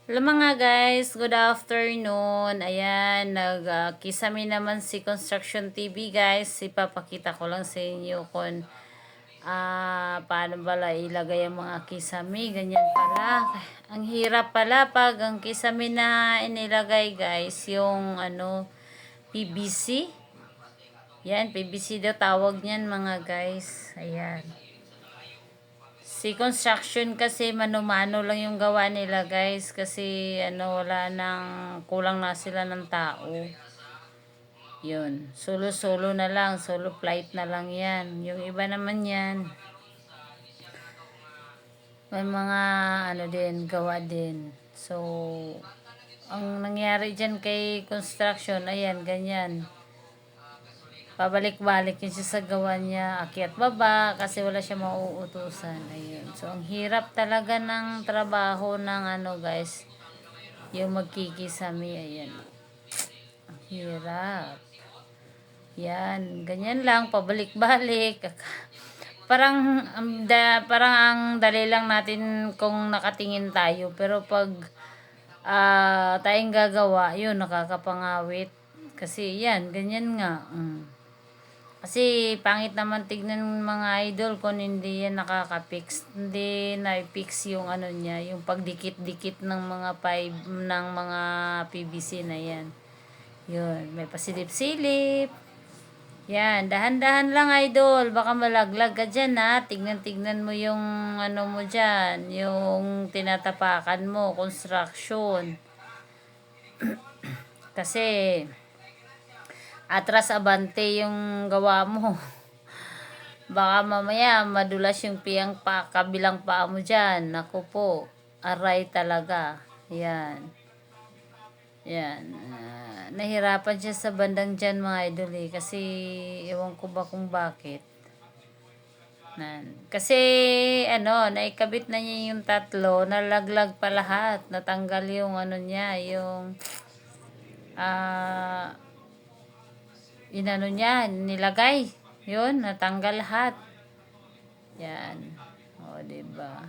Hello mga guys, good afternoon. Ayan, kisame naman si Construction TV guys. Ipapakita ko lang sa inyo kung paano pala ilagay ang mga kisame. Ganyan pala. Ang hirap pala pag ang kisame na inilagay guys, yung PVC. Yan, PVC daw tawag niyan mga guys. Ayan. Si construction kasi mano-mano lang yung gawa nila guys kasi wala nang kulang na sila ng tao. Yun, solo-solo na lang, solo flight na lang yan. Yung iba naman yan, may mga din, gawa din. So, ang nangyari dyan kay construction, ayan, ganyan. Pabalik-balik yun siya sa gawa niya, akyat baba kasi wala siya mauutusan. Ayun. So ang hirap talaga ng trabaho ng guys, yung magkikisami. Ayan. Ang hirap. Yan, ganyan lang, pabalik-balik. Parang parang ang dali lang natin kung nakatingin tayo, pero pag tayong gagawa, yun nakakapangawit. Kasi yan, ganyan nga. Kasi pangit naman tignan ng mga idol kung hindi yan nakaka-fix. Hindi na-fix yung niya, yung pagdikit-dikit ng mga pipe ng mga PVC na yan. Yun, may pasilip-silip. Yan, dahan-dahan lang idol, baka malaglag ka dyan ha. Tignan-tignan mo yung mo dyan, yung tinatapakan mo, construction. Kasi atras abante yung gawa mo. Baka mamaya madulas yung kabilang paa mo dyan. Naku po, aray talaga. Yan. Yan. Nahirapan siya sa bandang dyan mga idol kasi ewan ko ba kung bakit. Kasi naikabit na niya yung tatlo, nalaglag pa lahat. Natanggal yung niya, yung niya, nilagay. Yun, natanggal lahat. Yan. O, diba?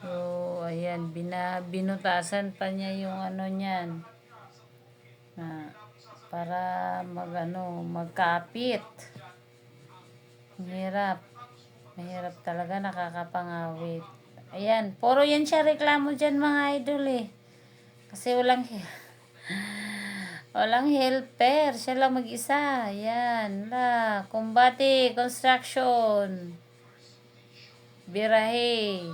So, ayan, binutasan pa niya yung niyan. Para magkapit. Mahirap. Mahirap talaga, nakakapangawit. Ayan, puro yan siya reklamo dyan mga idol Kasi walang helper. Siya lang mag-isa. Ayan, Kumbati, construction. Birahe.